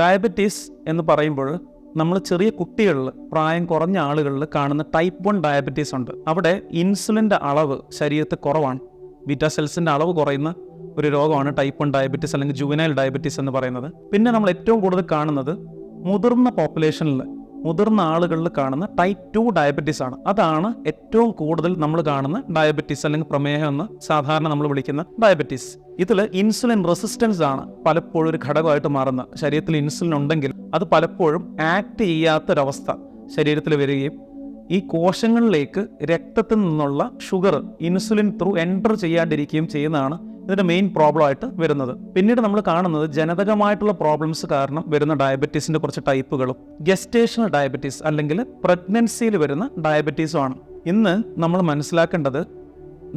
Diabetes എന്ന് പറയുമ്പോൾ നമ്മൾ ചെറിയ കുട്ടികളിൽ, പ്രായം കുറഞ്ഞ ആളുകളിൽ കാണുന്ന ടൈപ്പ് 1 ഡയബറ്റീസ് ഉണ്ട്. അവിടെ ഇൻസുലിൻ്റെ അളവ് ശരീരത്തിൽ കുറവാണ്. ബീറ്റാ സെൽസിൻ്റെ അളവ് കുറയുന്ന ഒരു രോഗമാണ് ടൈപ്പ് 1 ഡയബറ്റീസ് അല്ലെങ്കിൽ ജുവനൈൽ ഡയബറ്റീസ് എന്ന് പറയുന്നത്. പിന്നെ നമ്മൾ ഏറ്റവും കൂടുതൽ കാണുന്നത് മുതിർന്ന പോപ്പുലേഷനിൽ, മുതിർന്ന ആളുകളിൽ കാണുന്ന ടൈപ്പ് 2 ഡയബറ്റീസ് ആണ്. അതാണ് ഏറ്റവും കൂടുതൽ നമ്മൾ കാണുന്ന ഡയബറ്റീസ് അല്ലെങ്കിൽ പ്രമേഹം എന്ന് സാധാരണ നമ്മൾ വിളിക്കുന്ന ഡയബറ്റീസ്. ഇതിൽ ഇൻസുലിൻ റെസിസ്റ്റൻസ് ആണ് പലപ്പോഴും ഒരു ഘടകമായിട്ട് മാറുന്നത്. ശരീരത്തിൽ ഇൻസുലിൻ ഉണ്ടെങ്കിൽ അത് പലപ്പോഴും ആക്ട് ചെയ്യാത്തൊരവസ്ഥ ശരീരത്തിൽ വരികയും ഈ കോശങ്ങളിലേക്ക് രക്തത്തിൽ നിന്നുള്ള ഷുഗർ ഇൻസുലിൻ ത്രൂ എൻ്റർ ചെയ്യാണ്ടിരിക്കുകയും ചെയ്യുന്നതാണ് ഇതിൻ്റെ മെയിൻ പ്രോബ്ലം ആയിട്ട് വരുന്നത്. പിന്നീട് നമ്മൾ കാണുന്നത് ജനിതകമായിട്ടുള്ള പ്രോബ്ലംസ് കാരണം വരുന്ന ഡയബറ്റീസിൻ്റെ കുറച്ച് ടൈപ്പുകളും ഗസ്റ്റേഷണൽ ഡയബറ്റീസ് അല്ലെങ്കിൽ പ്രഗ്നൻസിയിൽ വരുന്ന ഡയബറ്റീസും ആണ്. ഇന്ന് നമ്മൾ മനസ്സിലാക്കേണ്ടത്,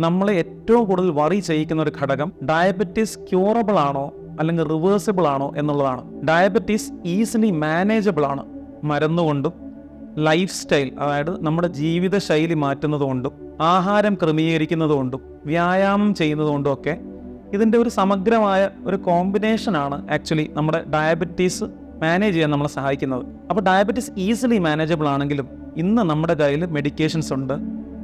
നമ്മളെ ഏറ്റവും കൂടുതൽ വറി ചെയ്യിക്കുന്ന ഒരു ഘടകം ഡയബറ്റീസ് ക്യൂറബിൾ ആണോ അല്ലെങ്കിൽ റിവേഴ്സിബിൾ ആണോ എന്നുള്ളതാണ്. ഡയബറ്റീസ് ഈസിലി മാനേജബിൾ ആണ്. മരുന്നുകൊണ്ടും ലൈഫ് സ്റ്റൈൽ, അതായത് നമ്മുടെ ജീവിതശൈലി മാറ്റുന്നതുകൊണ്ടും ആഹാരം ക്രമീകരിക്കുന്നതുകൊണ്ടും വ്യായാമം ചെയ്യുന്നതുകൊണ്ടും ഒക്കെ ഇതിൻ്റെ ഒരു സമഗ്രമായ ഒരു കോമ്പിനേഷനാണ് ആക്ച്വലി നമ്മുടെ ഡയബറ്റീസ് മാനേജ് ചെയ്യാൻ നമ്മളെ സഹായിക്കുന്നത്. അപ്പോൾ ഡയബറ്റീസ് ഈസിലി മാനേജബിൾ ആണെങ്കിലും ഇന്ന് നമ്മുടെ കയ്യിൽ മെഡിക്കേഷൻസ് ഉണ്ട്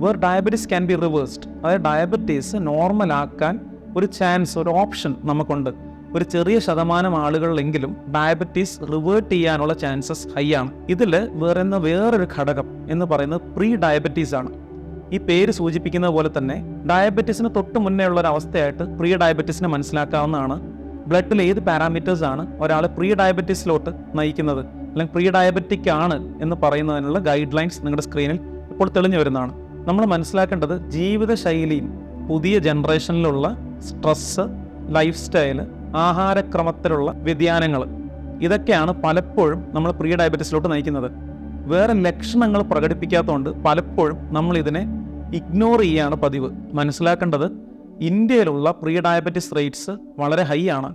where diabetes can be reversed. അതായത് ഡയബറ്റീസ് നോർമലാക്കാൻ ഒരു ചാൻസ്, ഒരു ഓപ്ഷൻ നമുക്കുണ്ട്. ഒരു ചെറിയ ശതമാനം ആളുകളിലെങ്കിലും ഡയബറ്റീസ് റിവേർട്ട് ചെയ്യാനുള്ള ചാൻസസ് ഹൈ ആണ്. ഇതിൽ വേറൊരു ഘടകം എന്ന് പറയുന്നത് പ്രീ ഡയബറ്റീസ് ആണ്. ഈ പേര് സൂചിപ്പിക്കുന്ന പോലെ തന്നെ ഡയബറ്റീസിന് തൊട്ട് മുന്നേ ഉള്ള ഒരു അവസ്ഥയായിട്ട് പ്രീ ഡയബറ്റീസിനെ മനസ്സിലാക്കാവുന്നതാണ്. ബ്ലഡിൽ ഏത് പാരാമീറ്റേഴ്സ് ആണ് ഒരാളെ പ്രീ ഡയബറ്റീസിലോട്ട് നയിക്കുന്നത് അല്ലെങ്കിൽ പ്രീ ഡയബറ്റിക് ആണ് എന്ന് പറയുന്നതിനുള്ള ഗൈഡ് ലൈൻസ് നിങ്ങളുടെ സ്ക്രീനിൽ ഇപ്പോൾ തെളിഞ്ഞു വരുന്നതാണ്. നമ്മൾ മനസ്സിലാക്കേണ്ടത് ജീവിതശൈലിയും പുതിയ ജനറേഷനിലുള്ള സ്ട്രെസ്സ്, ലൈഫ് സ്റ്റൈല്, ആഹാരക്രമത്തിലുള്ള വ്യതിയാനങ്ങൾ, ഇതൊക്കെയാണ് പലപ്പോഴും നമ്മൾ പ്രീ ഡയബറ്റീസിലോട്ട് നയിക്കുന്നത്. വേറെ ലക്ഷണങ്ങൾ പ്രകടിപ്പിക്കാത്തതുകൊണ്ട് പലപ്പോഴും നമ്മൾ ഇതിനെ ഇഗ്നോർ ചെയ്യുകയാണ് പതിവ്. മനസ്സിലാക്കേണ്ടത്, ഇന്ത്യയിലുള്ള പ്രീ ഡയബറ്റീസ് റേറ്റ്സ് വളരെ ഹൈ ആണ്.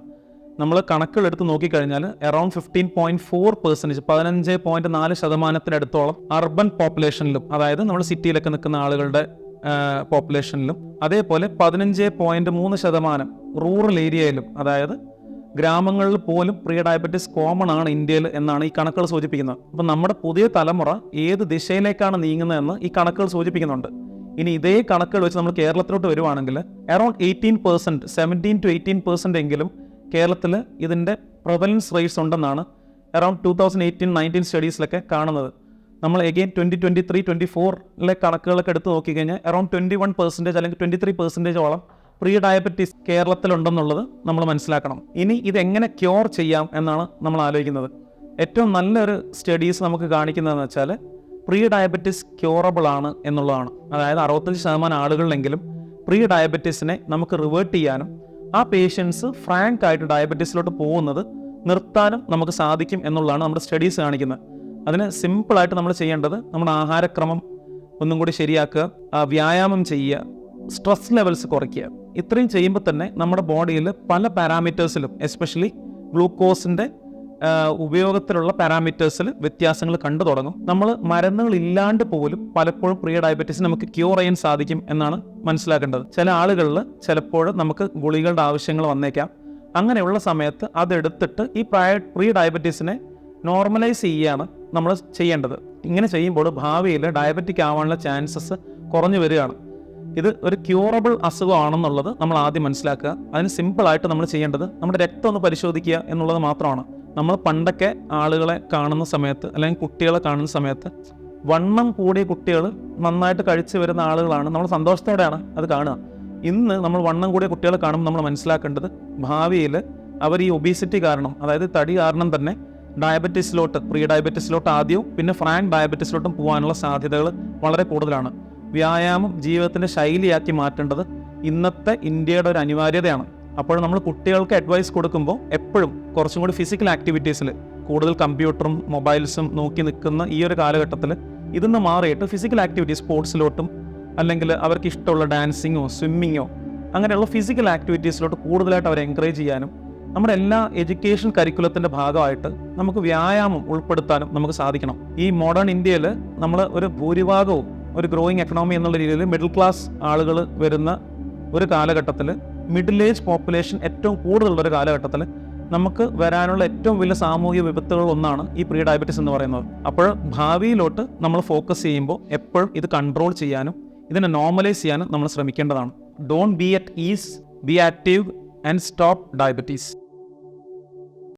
നമ്മൾ കണക്കുകൾ എടുത്ത് നോക്കിക്കഴിഞ്ഞാൽ അറൌണ്ട് 15.4%, 15.4% അർബൻ പോപ്പുലേഷനിലും, അതായത് നമ്മൾ സിറ്റിയിലൊക്കെ നിൽക്കുന്ന ആളുകളുടെ പോപ്പുലേഷനിലും, അതേപോലെ 15.3% റൂറൽ ഏരിയയിലും, അതായത് ഗ്രാമങ്ങളിൽ പോലും പ്രീ ഡയബറ്റീസ് കോമൺ ആണ് ഇന്ത്യയിൽ എന്നാണ് ഈ കണക്കുകൾ സൂചിപ്പിക്കുന്നത്. അപ്പം നമ്മുടെ പുതിയ തലമുറ ഏത് ദിശയിലേക്കാണ് നീങ്ങുന്നതെന്ന് ഈ കണക്കുകൾ സൂചിപ്പിക്കുന്നുണ്ട്. ഇനി ഇതേ കണക്കുകൾ വെച്ച് നമ്മൾ കേരളത്തിലോട്ട് വരുവാണെങ്കിൽ അറൌണ്ട് 18%, 17 to 18% എങ്കിലും കേരളത്തിൽ ഇതിൻ്റെ പ്രവലൻസ് റേറ്റ്സ് ഉണ്ടെന്നാണ് അറൌണ്ട് 2018-19 സ്റ്റഡീസിലൊക്കെ കാണുന്നത്. നമ്മൾ എഗെയിൻ 2023-24 കണക്കുകളൊക്കെ എടുത്ത് നോക്കിക്കഴിഞ്ഞാൽ അറൌണ്ട് 21% അല്ലെങ്കിൽ 23% പ്രീ ഡയബറ്റീസ് കേരളത്തിലുണ്ടെന്നുള്ളത് നമ്മൾ മനസ്സിലാക്കണം. ഇനി ഇതെങ്ങനെ ക്യൂർ ചെയ്യാം എന്നാണ് നമ്മൾ ആലോചിക്കുന്നത്. ഏറ്റവും നല്ലൊരു സ്റ്റഡീസ് നമുക്ക് കാണിക്കുന്നതെന്ന് വെച്ചാൽ പ്രീ ഡയബറ്റീസ് ക്യൂറബിൾ ആണ് എന്നുള്ളതാണ്. അതായത് 65% ആളുകളിലെങ്കിലും പ്രീ ഡയബറ്റീസിനെ നമുക്ക് റിവേർട്ട് ചെയ്യാനും ആ പേഷ്യൻസ് ഫ്രാങ്ക് ആയിട്ട് ഡയബറ്റീസിലോട്ട് പോകുന്നത് നിർത്താനും നമുക്ക് സാധിക്കും എന്നുള്ളതാണ് നമ്മുടെ സ്റ്റഡീസ് കാണിക്കുന്നത്. അതിന് സിമ്പിളായിട്ട് നമ്മൾ ചെയ്യേണ്ടത് നമ്മുടെ ആഹാരക്രമം ഒന്നും കൂടി ശരിയാക്കുക, വ്യായാമം ചെയ്യുക, സ്ട്രെസ് ലെവൽസ് കുറയ്ക്കുക. ഇത്രയും ചെയ്യുമ്പോൾ തന്നെ നമ്മുടെ ബോഡിയിൽ പല പാരാമീറ്റേഴ്സിലും, എസ്പെഷ്യലി ഗ്ലൂക്കോസിൻ്റെ ഉപയോഗത്തിലുള്ള പാരാമീറ്റേഴ്സിൽ വ്യത്യാസങ്ങൾ കണ്ടു തുടങ്ങും. നമ്മൾ മരുന്നുകൾ ഇല്ലാണ്ട് പോലും പലപ്പോഴും പ്രീ ഡയബറ്റീസ് നമുക്ക് ക്യൂർ ചെയ്യാൻ സാധിക്കും എന്നാണ് മനസ്സിലാക്കേണ്ടത്. ചില ആളുകളിൽ ചിലപ്പോൾ നമുക്ക് ഗുളികളുടെ ആവശ്യങ്ങൾ വന്നേക്കാം. അങ്ങനെയുള്ള സമയത്ത് അതെടുത്തിട്ട് ഈ പ്രീ ഡയബറ്റീസിനെ നോർമലൈസ് ചെയ്യുകയാണ് നമ്മൾ ചെയ്യേണ്ടത്. ഇങ്ങനെ ചെയ്യുമ്പോൾ ഭാവിയിൽ ഡയബറ്റിക് ആവാനുള്ള ചാൻസസ് കുറഞ്ഞു വരികയാണ്. ഇത് ഒരു ക്യൂറബിൾ അസുഖമാണെന്നുള്ളത് നമ്മൾ ആദ്യം മനസ്സിലാക്കുക. അതിന് സിമ്പിളായിട്ട് നമ്മൾ ചെയ്യേണ്ടത് നമ്മുടെ രക്തം ഒന്ന് പരിശോധിക്കുക എന്നുള്ളത് മാത്രമാണ്. നമ്മൾ പണ്ടൊക്കെ ആളുകളെ കാണുന്ന സമയത്ത് അല്ലെങ്കിൽ കുട്ടികളെ കാണുന്ന സമയത്ത് വണ്ണം കൂടിയ കുട്ടികൾ നന്നായിട്ട് കഴിച്ചു വരുന്ന ആളുകളാണ് നമ്മൾ സന്തോഷത്തോടെയാണ് അത് കാണുക. ഇന്ന് നമ്മൾ വണ്ണം കൂടിയ കുട്ടികളെ കാണുമ്പോൾ നമ്മൾ മനസ്സിലാക്കേണ്ടത് ഭാവിയിൽ അവർ ഈ ഒബീസിറ്റി കാരണം, അതായത് തടി കാരണം തന്നെ ഡയബറ്റീസിലോട്ട്, പ്രീ ഡയബറ്റീസിലോട്ട് ആദ്യവും പിന്നെ ഫ്രാങ്ക് ഡയബറ്റീസിലോട്ടും പോകാനുള്ള സാധ്യതകൾ വളരെ കൂടുതലാണ്. വ്യായാമം ജീവിതത്തിൻ്റെ ശൈലിയാക്കി മാറ്റേണ്ടത് ഇന്നത്തെ ഇന്ത്യയുടെ ഒരു അനിവാര്യതയാണ്. അപ്പോൾ നമ്മൾ കുട്ടികൾക്ക് അഡ്വൈസ് കൊടുക്കുമ്പോൾ എപ്പോഴും കുറച്ചും കൂടി ഫിസിക്കൽ ആക്ടിവിറ്റീസിൽ, കൂടുതൽ കമ്പ്യൂട്ടറും മൊബൈൽസും നോക്കി നിൽക്കുന്ന ഈ ഒരു കാലഘട്ടത്തിൽ ഇതൊന്ന് മാറിയിട്ട് ഫിസിക്കൽ ആക്ടിവിറ്റീസ്, സ്പോർട്സിലോട്ടും അല്ലെങ്കിൽ അവർക്ക് ഇഷ്ടമുള്ള ഡാൻസിങ്ങോ സ്വിമ്മിങ്ങോ അങ്ങനെയുള്ള ഫിസിക്കൽ ആക്ടിവിറ്റീസിലോട്ട് കൂടുതലായിട്ട് അവരെ എൻകറേജ് ചെയ്യാനും നമ്മുടെ എല്ലാ എഡ്യൂക്കേഷൻ കരിക്കുലത്തിൻ്റെ ഭാഗമായിട്ട് നമുക്ക് വ്യായാമം ഉൾപ്പെടുത്താനും നമുക്ക് സാധിക്കണം. ഈ മോഡേൺ ഇന്ത്യയിൽ നമ്മൾ ഒരു ഭൂരിഭാഗവും ഒരു ഗ്രോയിങ് എക്കണോമി എന്നുള്ള രീതിയിൽ മിഡിൽ ക്ലാസ് ആളുകൾ വരുന്ന ഒരു കാലഘട്ടത്തിൽ, മിഡിൽ ഏജ് പോപ്പുലേഷൻ ഏറ്റവും കൂടുതലുള്ളൊരു കാലഘട്ടത്തിൽ നമുക്ക് വരാനുള്ള ഏറ്റവും വലിയ സാമൂഹിക വിപത്തുകൾ ഒന്നാണ് ഈ പ്രീ ഡയബറ്റീസ് എന്ന് പറയുന്നത്. അപ്പോൾ ഭാവിയിലോട്ട് നമ്മൾ ഫോക്കസ് ചെയ്യുമ്പോൾ എപ്പോഴും ഇത് കൺട്രോൾ ചെയ്യാനും ഇതിനെ നോർമലൈസ് ചെയ്യാനും നമ്മൾ ശ്രമിക്കേണ്ടതാണ്. Don't be at ease, be active and stop diabetes.